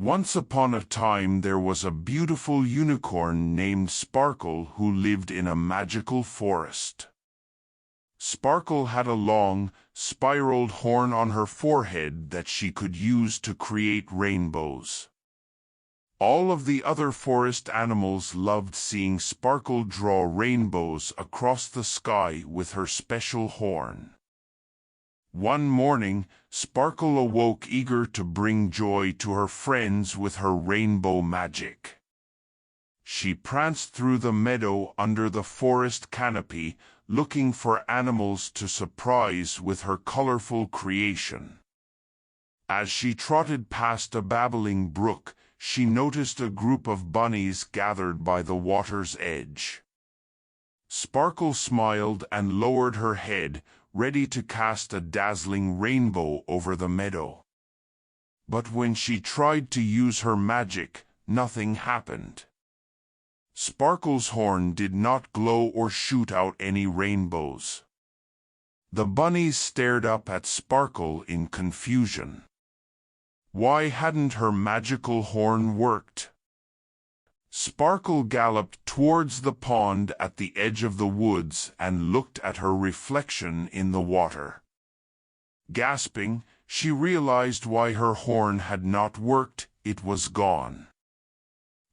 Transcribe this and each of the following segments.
Once upon a time there was a beautiful unicorn named Sparkle who lived in a magical forest. Sparkle had a long, spiraled horn on her forehead that she could use to create rainbows. All of the other forest animals loved seeing Sparkle draw rainbows across the sky with her special horn. One morning, Sparkle awoke eager to bring joy to her friends with her rainbow magic. She pranced through the meadow under the forest canopy, looking for animals to surprise with her colorful creation. As she trotted past a babbling brook, she noticed a group of bunnies gathered by the water's edge. Sparkle smiled and lowered her head, ready to cast a dazzling rainbow over the meadow. But when she tried to use her magic, nothing happened. Sparkle's horn did not glow or shoot out any rainbows. The bunnies stared up at Sparkle in confusion. Why hadn't her magical horn worked? Sparkle galloped towards the pond at the edge of the woods and looked at her reflection in the water. Gasping, she realized why her horn had not worked. It was gone.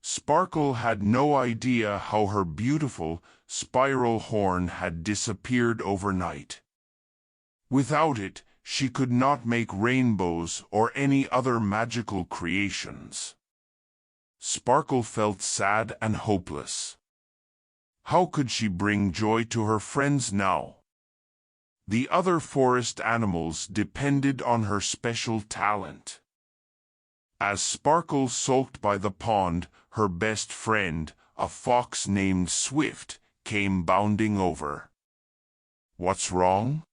Sparkle had no idea how her beautiful, spiral horn had disappeared overnight. Without it, she could not make rainbows or any other magical creations. Sparkle felt sad and hopeless. How could she bring joy to her friends now? The other forest animals depended on her special talent. As Sparkle sulked by the pond, her best friend, a fox named Swift, came bounding over. "What's wrong?"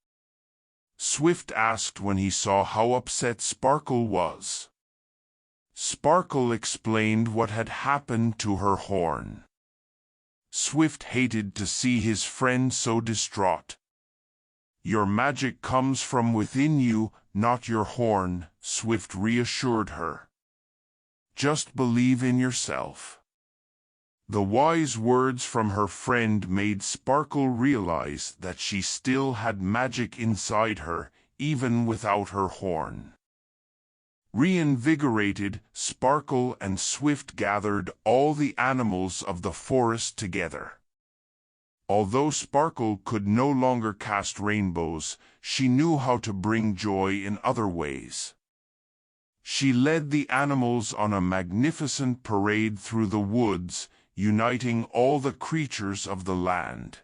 Swift asked when he saw how upset Sparkle was. Sparkle explained what had happened to her horn. Swift hated to see his friend so distraught. "Your magic comes from within you, not your horn," Swift reassured her. "Just believe in yourself." The wise words from her friend made Sparkle realize that she still had magic inside her, even without her horn. Reinvigorated, Sparkle and Swift gathered all the animals of the forest together. Although Sparkle could no longer cast rainbows, she knew how to bring joy in other ways. She led the animals on a magnificent parade through the woods, uniting all the creatures of the land.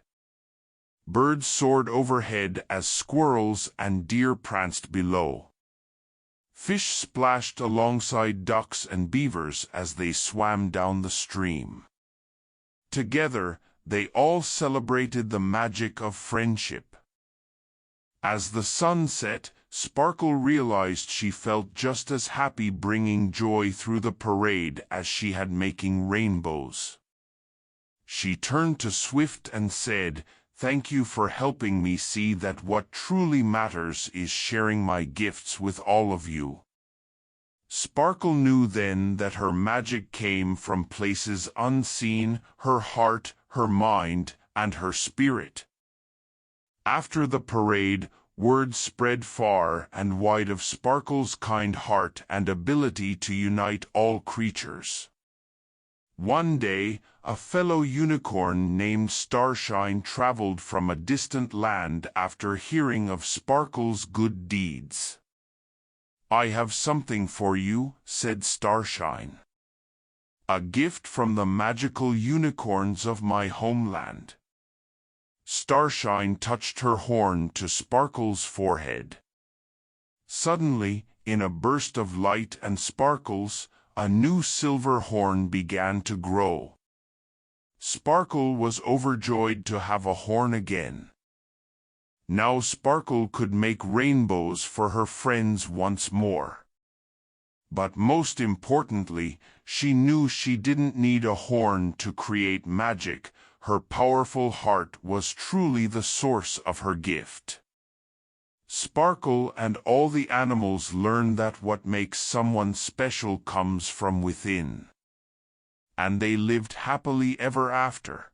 Birds soared overhead as squirrels and deer pranced below. Fish splashed alongside ducks and beavers as they swam down the stream. Together, they all celebrated the magic of friendship. As the sun set, Sparkle realized she felt just as happy bringing joy through the parade as she had making rainbows. She turned to Swift and said, "Thank you for helping me see that what truly matters is sharing my gifts with all of you." Sparkle knew then that her magic came from places unseen, her heart, her mind, and her spirit. After the parade, word spread far and wide of Sparkle's kind heart and ability to unite all creatures. One day, a fellow unicorn named Starshine traveled from a distant land after hearing of Sparkle's good deeds. "I have something for you," said Starshine. "A gift from the magical unicorns of my homeland." Starshine touched her horn to Sparkle's forehead. Suddenly, in a burst of light and sparkles, a new silver horn began to grow. Sparkle was overjoyed to have a horn again. Now Sparkle could make rainbows for her friends once more. But most importantly, she knew she didn't need a horn to create magic. Her powerful heart was truly the source of her gift. Sparkle and all the animals learn that what makes someone special comes from within. And they lived happily ever after.